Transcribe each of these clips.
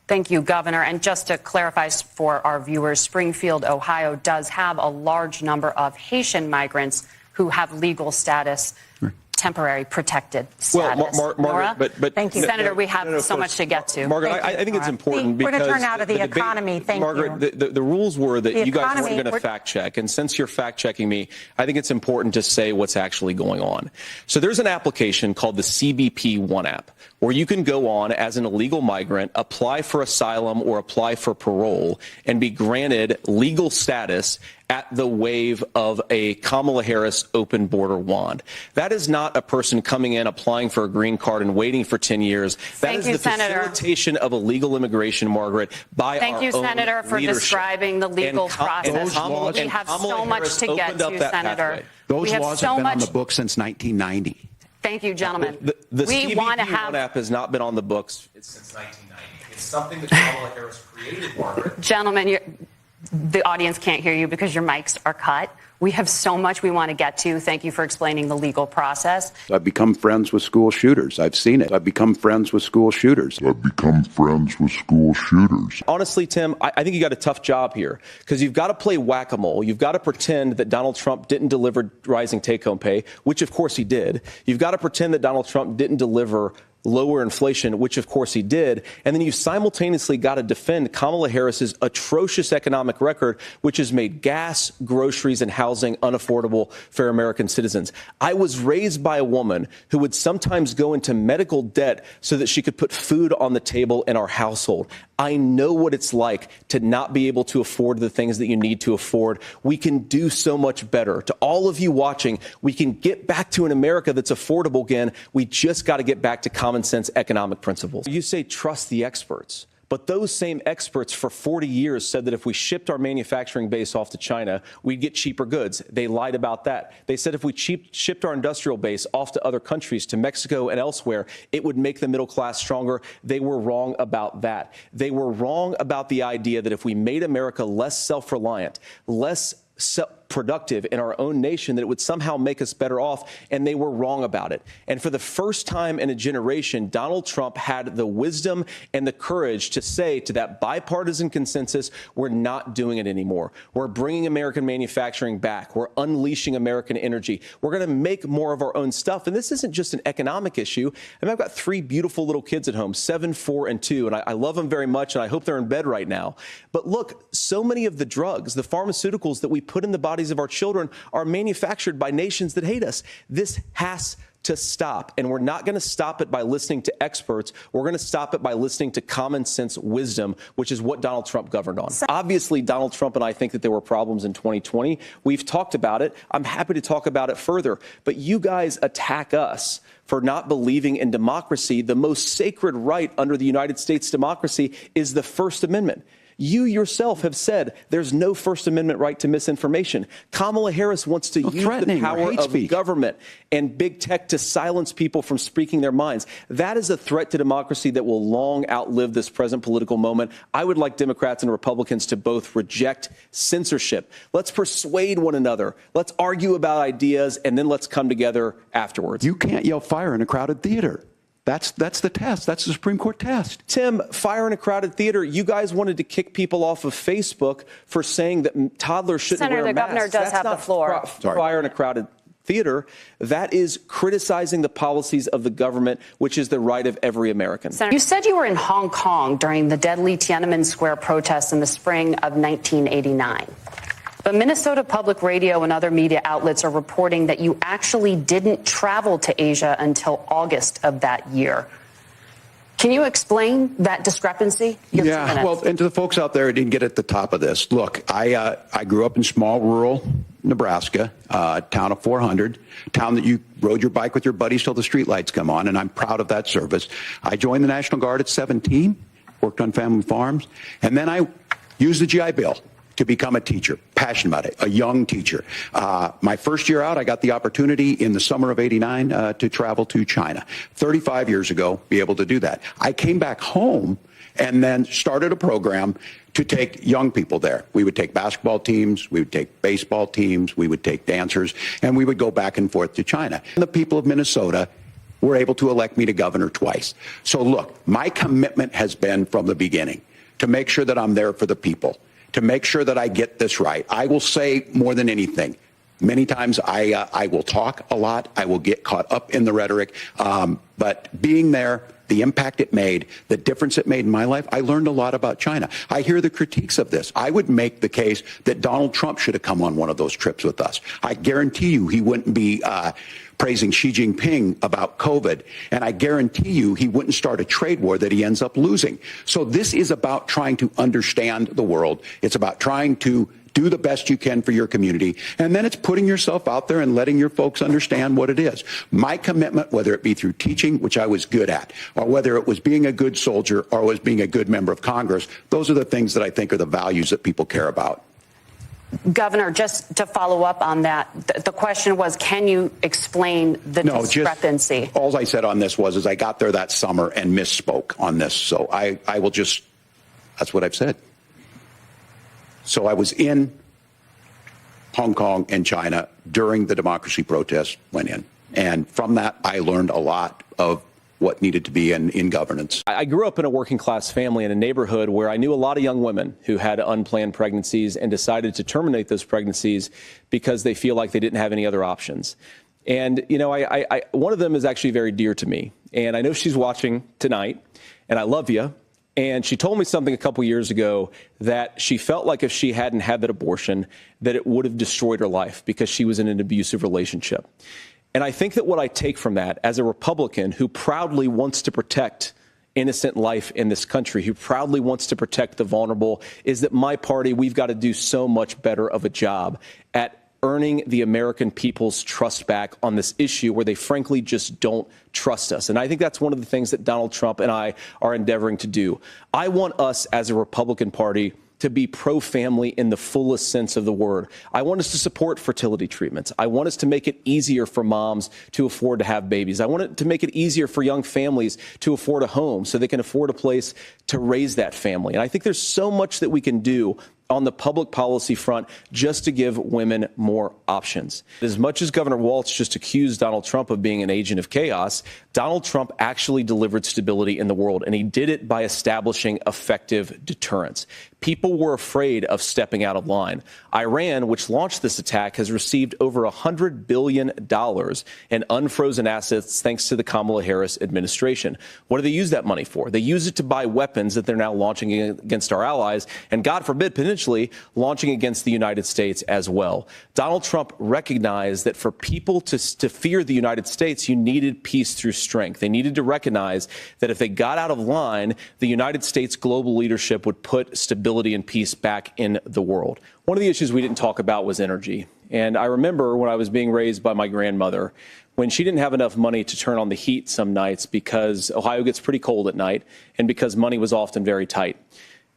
Thank you, Governor. And just to clarify for our viewers, Springfield, Ohio does have a large number of Haitian migrants who have legal status, temporary protected status. Well, Margaret, but thank you, Senator. We have so much to get to. Margaret, I think it's important because we're going to turn out of the economy. Thank Margaret, you. The rules were that you guys weren't going to fact check, and since you're fact checking me, I think it's important to say what's actually going on. So there's an application called the CBP One app, where you can go on as an illegal migrant, apply for asylum or apply for parole, and be granted legal status at the wave of a Kamala Harris open border wand. That is not a person coming in, applying for a green card and waiting for 10 years. That is the facilitation of illegal immigration, Margaret, by our own leadership. Thank you, Senator, for describing the legal process. We have so much to get to, Senator. Those laws have been on the books since 1990. Thank you, gentlemen. The CBP One app has not been on the books since 1990. It's something that Kamala Harris created, Margaret. Gentlemen, the audience can't hear you because your mics are cut. We have so much we want to get to. Thank you for explaining the legal process. I've become friends with school shooters. I've seen it. I've become friends with school shooters. Honestly, Tim, I think you got a tough job here because you've got to play whack-a-mole. You've got to pretend that Donald Trump didn't deliver rising take-home pay, which of course he did. You've got to pretend that Donald Trump didn't deliver lower inflation, which of course he did. And then you've simultaneously got to defend Kamala Harris's atrocious economic record, which has made gas, groceries, and housing unaffordable for American citizens. I was raised by a woman who would sometimes go into medical debt so that she could put food on the table in our household. I know what it's like to not be able to afford the things that you need to afford. We can do so much better. To all of you watching, we can get back to an America that's affordable again. We just got to get back to common sense economic principles. You say trust the experts. But those same experts for 40 years said that if we shipped our manufacturing base off to China, we'd get cheaper goods. They lied about that. They said if we shipped our industrial base off to other countries, to Mexico and elsewhere, it would make the middle class stronger. They were wrong about that. They were wrong about the idea that if we made America less self-reliant, less productive in our own nation, that it would somehow make us better off, and they were wrong about it. And for the first time in a generation, Donald Trump had the wisdom and the courage to say to that bipartisan consensus, we're not doing it anymore. We're bringing American manufacturing back. We're unleashing American energy. We're going to make more of our own stuff. And this isn't just an economic issue. I mean, I've got 3 beautiful little kids at home, 7, 4, and 2, and I love them very much, and I hope they're in bed right now. But look, so many of the drugs, the pharmaceuticals that we put in the bodies of our children are manufactured by nations that hate us. This has to stop, and we're not going to stop it by listening to experts. We're going to stop it by listening to common sense wisdom, which is what Donald Trump governed on. Obviously, Donald Trump and I think that there were problems in 2020. We've talked about it. I'm happy to talk about it further, but you guys attack us for not believing in democracy. The most sacred right under the United States democracy is the First Amendment. You yourself have said there's no First Amendment right to misinformation. Kamala Harris wants to use the power of government and big tech to silence people from speaking their minds. That is a threat to democracy that will long outlive this present political moment. I would like Democrats and Republicans to both reject censorship. Let's persuade one another. Let's argue about ideas, and then let's come together afterwards. You can't yell fire in a crowded theater. That's the test. That's the Supreme Court test. Tim, fire in a crowded theater. You guys wanted to kick people off of Facebook for saying that toddlers shouldn't wear masks. Senator, the governor does have the floor. Fire in a crowded theater. That is criticizing the policies of the government, which is the right of every American. Senator, you said you were in Hong Kong during the deadly Tiananmen Square protests in the spring of 1989. But Minnesota Public Radio and other media outlets are reporting that you actually didn't travel to Asia until August of that year. Can you explain that discrepancy? Yeah, well, and to the folks out there who didn't get at the top of this, look, I grew up in small rural Nebraska, town of 400, town that you rode your bike with your buddies till the streetlights come on, and I'm proud of that service. I joined the National Guard at 17, worked on family farms, and then I used the GI Bill to become a teacher, passionate about it, a young teacher. My first year out, I got the opportunity in the summer of '89 to travel to China. 35 years ago, be able to do that. I came back home and then started a program to take young people there. We would take basketball teams, we would take baseball teams, we would take dancers, and we would go back and forth to China. And the people of Minnesota were able to elect me to governor twice. So look, my commitment has been from the beginning to make sure that I'm there for the people, to make sure that I get this right. I will say more than anything, many times I will talk a lot. I will get caught up in the rhetoric. But being there, the impact it made, the difference it made in my life, I learned a lot about China. I hear the critiques of this. I would make the case that Donald Trump should have come on one of those trips with us. I guarantee you he wouldn't be praising Xi Jinping about COVID. And I guarantee you he wouldn't start a trade war that he ends up losing. So this is about trying to understand the world. It's about trying to do the best you can for your community. And then it's putting yourself out there and letting your folks understand what it is. My commitment, whether it be through teaching, which I was good at, or whether it was being a good soldier or was being a good member of Congress, those are the things that I think are the values that people care about. Governor, just to follow up on that, the question was, can you explain the discrepancy? All I said on this was I got there that summer and misspoke on this. So I will just, that's what I've said. So I was in Hong Kong and China during the democracy protests went in. And from that, I learned a lot of what needed to be in governance. I grew up in a working class family in a neighborhood where I knew a lot of young women who had unplanned pregnancies and decided to terminate those pregnancies because they feel like they didn't have any other options. And, you know, one of them is actually very dear to me. And I know she's watching tonight, and I love you. And she told me something a couple years ago that she felt like if she hadn't had that abortion, that it would have destroyed her life because she was in an abusive relationship. And I think that what I take from that as a Republican who proudly wants to protect innocent life in this country, who proudly wants to protect the vulnerable, is that my party, we've got to do so much better of a job at earning the American people's trust back on this issue where they frankly just don't trust us. And I think that's one of the things that Donald Trump and I are endeavoring to do. I want us as a Republican Party to be pro-family in the fullest sense of the word. I want us to support fertility treatments. I want us to make it easier for moms to afford to have babies. I want it to make it easier for young families to afford a home so they can afford a place to raise that family. And I think there's so much that we can do on the public policy front just to give women more options. As much as Governor Walz just accused Donald Trump of being an agent of chaos, Donald Trump actually delivered stability in the world, and he did it by establishing effective deterrence. People were afraid of stepping out of line. Iran, which launched this attack, has received over $100 billion in unfrozen assets thanks to the Kamala Harris administration. What do they use that money for? They use it to buy weapons that they're now launching against our allies, and God forbid, potentially launching against the United States as well. Donald Trump recognized that for people to fear the United States, you needed peace through strength. They needed to recognize that if they got out of line, the United States global leadership would put stability and peace back in the world. One of the issues we didn't talk about was energy. And I remember when I was being raised by my grandmother, when she didn't have enough money to turn on the heat some nights because Ohio gets pretty cold at night and because money was often very tight.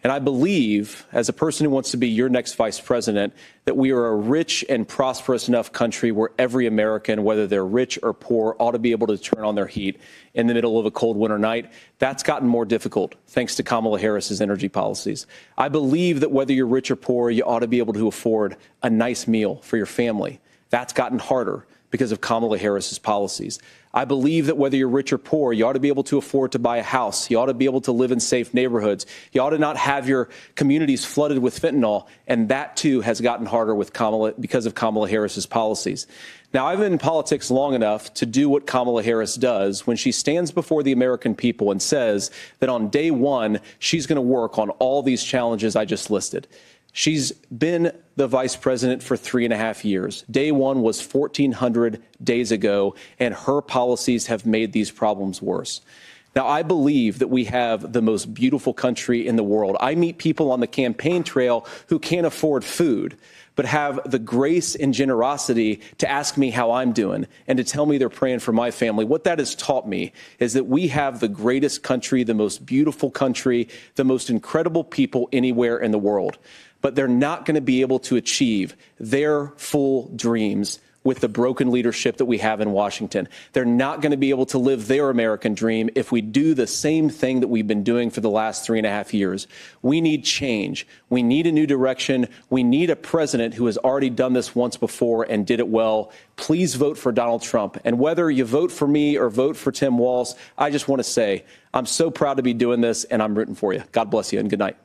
And I believe, as a person who wants to be your next vice president, that we are a rich and prosperous enough country where every American, whether they're rich or poor, ought to be able to turn on their heat in the middle of a cold winter night. That's gotten more difficult thanks to Kamala Harris's energy policies. I believe that whether you're rich or poor, you ought to be able to afford a nice meal for your family. That's gotten harder because of Kamala Harris's policies. I believe that whether you're rich or poor, you ought to be able to afford to buy a house. You ought to be able to live in safe neighborhoods. You ought to not have your communities flooded with fentanyl. And that, too, has gotten harder with because of Kamala Harris's policies. Now, I've been in politics long enough to do what Kamala Harris does when she stands before the American people and says that on day one, she's going to work on all these challenges I just listed. She's been the vice president for 3.5 years. Day one was 1,400 days ago, and her policies have made these problems worse. Now, I believe that we have the most beautiful country in the world. I meet people on the campaign trail who can't afford food, but have the grace and generosity to ask me how I'm doing and to tell me they're praying for my family. What that has taught me is that we have the greatest country, the most beautiful country, the most incredible people anywhere in the world. But they're not going to be able to achieve their full dreams with the broken leadership that we have in Washington. They're not going to be able to live their American dream if we do the same thing that we've been doing for the last 3.5 years. We need change. We need a new direction. We need a president who has already done this once before and did it well. Please vote for Donald Trump. And whether you vote for me or vote for Tim Walz, I just want to say I'm so proud to be doing this, and I'm rooting for you. God bless you, and good night.